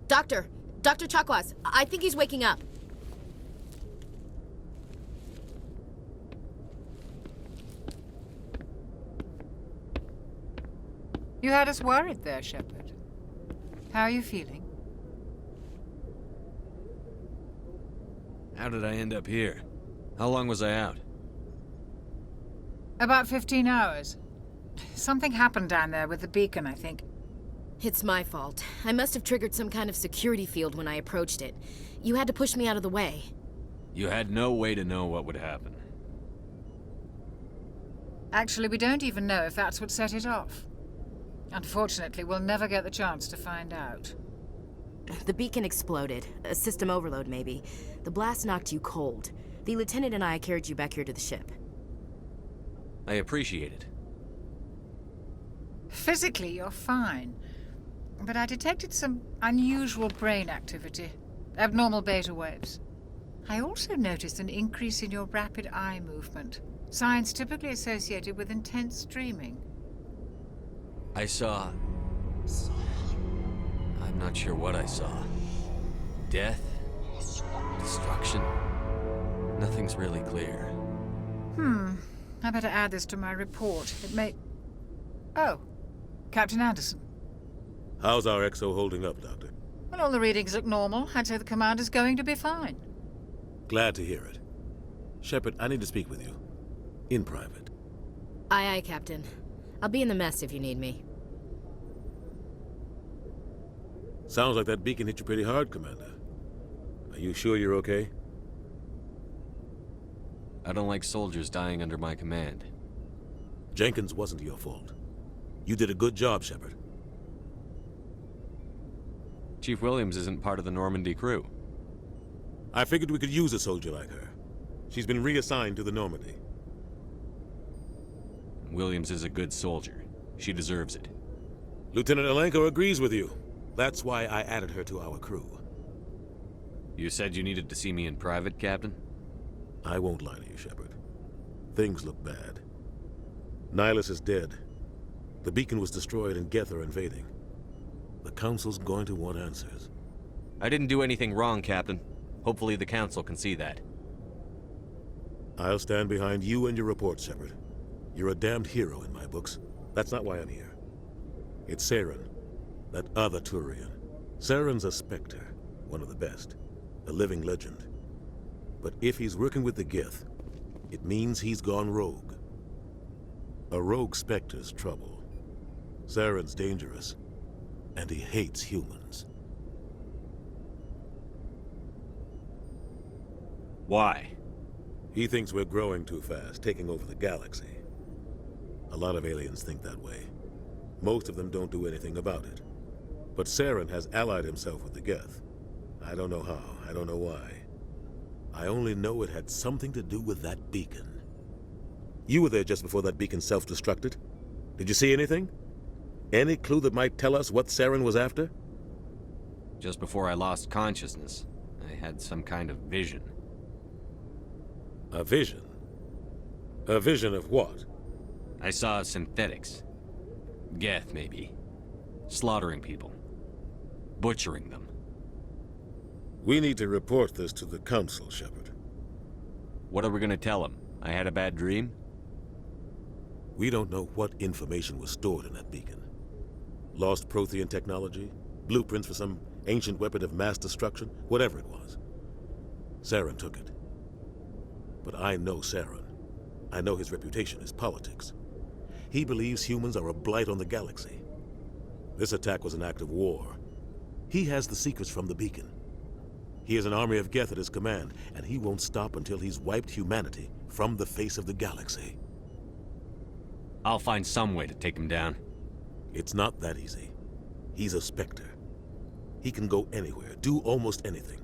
Doctor! Dr. Chakwas, I think he's waking up. You had us worried there, Shepard. How are you feeling? How did I end up here? How long was I out? About 15 hours. Something happened down there with the beacon, I think. It's my fault. I must have triggered some kind of security field when I approached it. You had to push me out of the way. You had no way to know what would happen. Actually, we don't even know if that's what set it off. Unfortunately, we'll never get the chance to find out. The beacon exploded. A system overload, maybe. The blast knocked you cold. The lieutenant and I carried you back here to the ship. I appreciate it. Physically, you're fine. But I detected some unusual brain activity. Abnormal beta waves. I also noticed an increase in your rapid eye movement. Signs typically associated with intense dreaming. I saw... I'm not sure what I saw. Death? Destruction? Nothing's really clear. I better add this to my report. It may... Oh, Captain Anderson. How's our XO holding up, Doctor? Well, all the readings look normal. I'd say the commander's going to be fine. Glad to hear it. Shepard, I need to speak with you. In private. Aye, Captain. I'll be in the mess if you need me. Sounds like that beacon hit you pretty hard, Commander. Are you sure you're okay? I don't like soldiers dying under my command. Jenkins wasn't your fault. You did a good job, Shepard. Chief Williams isn't part of the Normandy crew. I figured we could use a soldier like her. She's been reassigned to the Normandy. Williams is a good soldier. She deserves it. Lieutenant Alenko agrees with you. That's why I added her to our crew. You said you needed to see me in private, Captain? I won't lie to you, Shepard. Things look bad. Nihilus is dead. The beacon was destroyed and Geth are invading. The Council's going to want answers. I didn't do anything wrong, Captain. Hopefully the Council can see that. I'll stand behind you and your report, Shepard. You're a damned hero in my books. That's not why I'm here. It's Saren, that other Turian. Saren's a Spectre, one of the best. A living legend. But if he's working with the Geth, it means he's gone rogue. A rogue Spectre's trouble. Saren's dangerous, and he hates humans. Why? He thinks we're growing too fast, taking over the galaxy. A lot of aliens think that way. Most of them don't do anything about it. But Saren has allied himself with the Geth. I don't know how, I don't know why. I only know it had something to do with that beacon. You were there just before that beacon self-destructed. Did you see anything? Any clue that might tell us what Saren was after? Just before I lost consciousness, I had some kind of vision. A vision? A vision of what? I saw synthetics. Geth, maybe. Slaughtering people. Butchering them. We need to report this to the Council, Shepard. What are we gonna tell them? I had a bad dream? We don't know what information was stored in that beacon. Lost Prothean technology? Blueprints for some ancient weapon of mass destruction? Whatever it was. Saren took it. But I know Saren. I know his reputation is politics. He believes humans are a blight on the galaxy. This attack was an act of war. He has the secrets from the beacon. He has an army of Geth at his command, and he won't stop until he's wiped humanity from the face of the galaxy. I'll find some way to take him down. It's not that easy. He's a Spectre. He can go anywhere, do almost anything.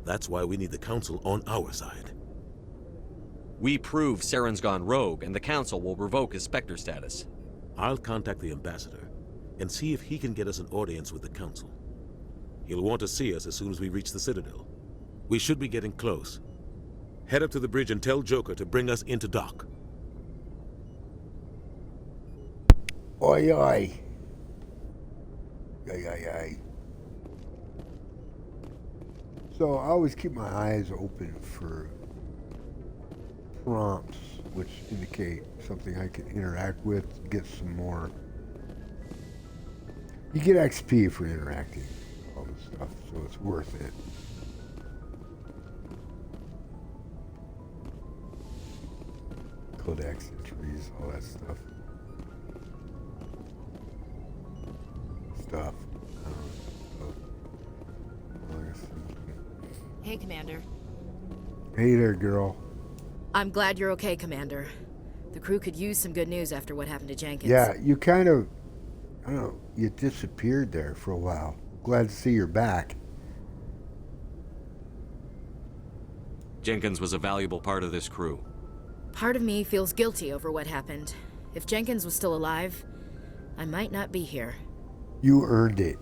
That's why we need the Council on our side. We prove Saren's gone rogue, and the Council will revoke his Spectre status. I'll contact the Ambassador and see if he can get us an audience with the Council. He'll want to see us as soon as we reach the Citadel. We should be getting close. Head up to the bridge and tell Joker to bring us into dock. Oi, oi. Oi, oi, oi. So I always keep my eyes open for prompts which indicate something I can interact with, get some more. You get XP for interacting with all this stuff, so it's worth it. Codex entries, all that stuff. Hey, Commander. Hey there, girl. I'm glad you're okay, Commander. The crew could use some good news after what happened to Jenkins. Yeah, you kind of, I don't know, you disappeared there for a while. Glad to see you're back. Jenkins was a valuable part of this crew. Part of me feels guilty over what happened. If Jenkins was still alive, I might not be here. You earned it.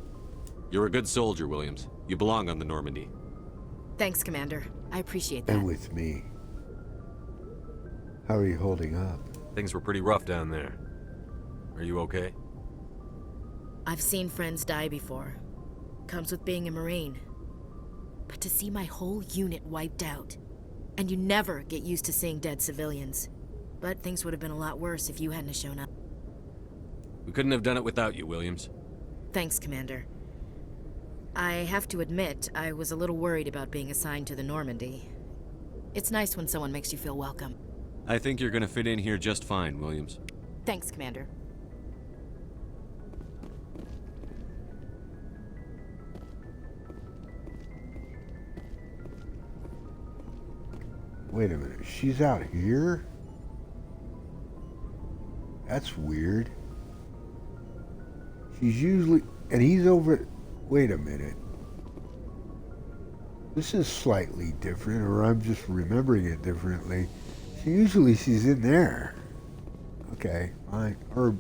You're a good soldier, Williams. You belong on the Normandy. Thanks, Commander. I appreciate that. And with me. How are you holding up? Things were pretty rough down there. Are you okay? I've seen friends die before. Comes with being a Marine. But to see my whole unit wiped out, and you never get used to seeing dead civilians. But things would have been a lot worse if you hadn't shown up. We couldn't have done it without you, Williams. Thanks, Commander. I have to admit, I was a little worried about being assigned to the Normandy. It's nice when someone makes you feel welcome. I think you're gonna fit in here just fine, Williams. Thanks, Commander. Wait a minute, she's out here? That's weird. She's usually, and he's over, wait a minute. This is slightly different, or I'm just remembering it differently. Usually she's in there. Okay, fine. Or...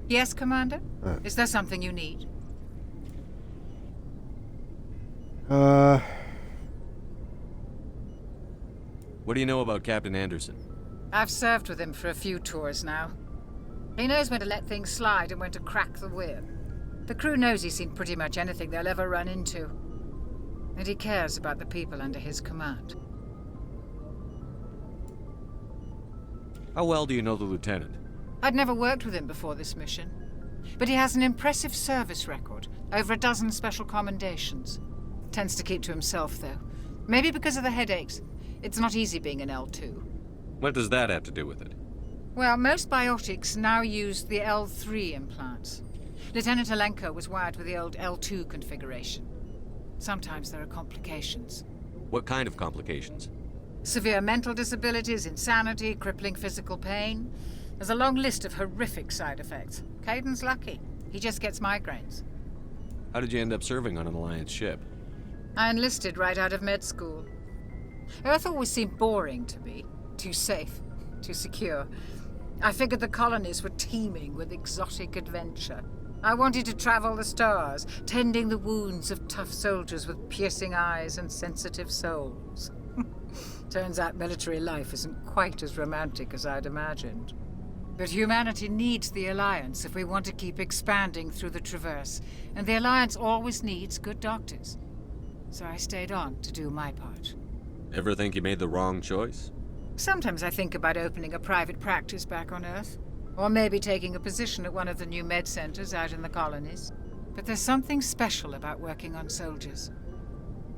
Yes, Commander? Is there something you need? What do you know about Captain Anderson? I've served with him for a few tours now. He knows when to let things slide and when to crack the whip. The crew knows he's seen pretty much anything they'll ever run into. And he cares about the people under his command. How well do you know the lieutenant? I'd never worked with him before this mission. But he has an impressive service record, over a dozen special commendations. Tends to keep to himself, though. Maybe because of the headaches. It's not easy being an L2. What does that have to do with it? Well, most biotics now use the L3 implants. Lieutenant Alenko was wired with the old L2 configuration. Sometimes there are complications. What kind of complications? Severe mental disabilities, insanity, crippling physical pain. There's a long list of horrific side effects. Caden's lucky. He just gets migraines. How did you end up serving on an Alliance ship? I enlisted right out of med school. Earth always seemed boring to me. Too safe, too secure. I figured the colonies were teeming with exotic adventure. I wanted to travel the stars, tending the wounds of tough soldiers with piercing eyes and sensitive souls. Turns out military life isn't quite as romantic as I'd imagined. But humanity needs the Alliance if we want to keep expanding through the Traverse, and the Alliance always needs good doctors. So I stayed on to do my part. Ever think you made the wrong choice? Sometimes I think about opening a private practice back on Earth, or maybe taking a position at one of the new med centers out in the colonies. But there's something special about working on soldiers.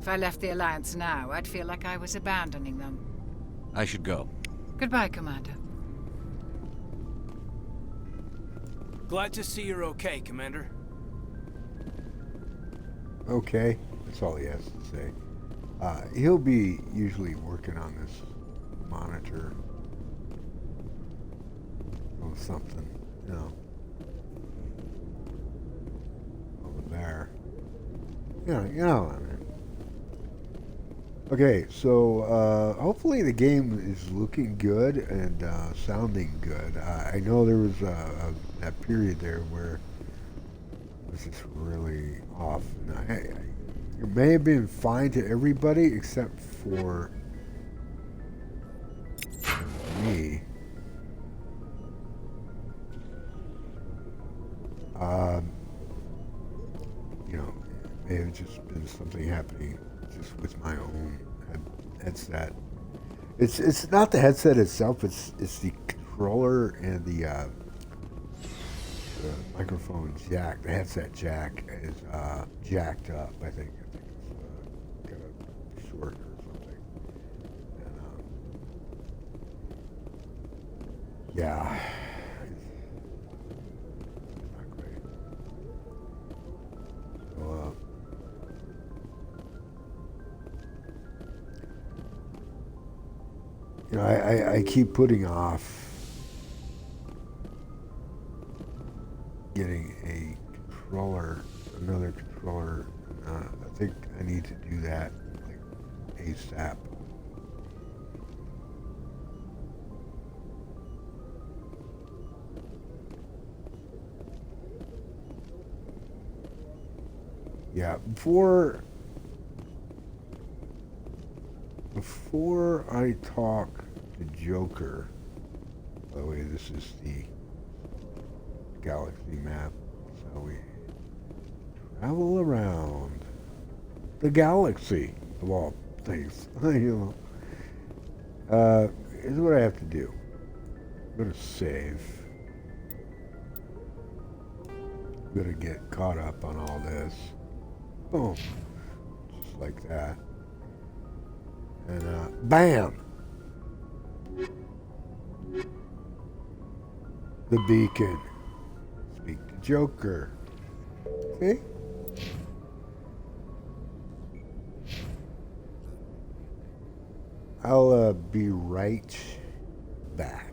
If I left the Alliance now, I'd feel like I was abandoning them. I should go. Goodbye, Commander. Glad to see you're okay, Commander. Okay, that's all he has to say. He'll be usually working on this monitor. Or something, you know. Over there. You know what I mean. Okay, so hopefully the game is looking good and sounding good. I know there was that period there where it was just really off. And it may have been fine to everybody except for me. You know, it may have just been something happening just with my own headset. It's not the headset itself. It's the controller and the microphone jack. The headset jack is jacked up. I think it's got a short or something. And, yeah, it's not great. So, you know, I keep putting off getting another controller. I think I need to do that like ASAP. Yeah, before I talk to Joker, by the way, this is the galaxy map, so we travel around the galaxy of all things. You know, here's what I have to do. I'm gonna save. I'm gonna get caught up on all this. Boom, just like that, and bam, the beacon. Speak to Joker. See? I'll be right back.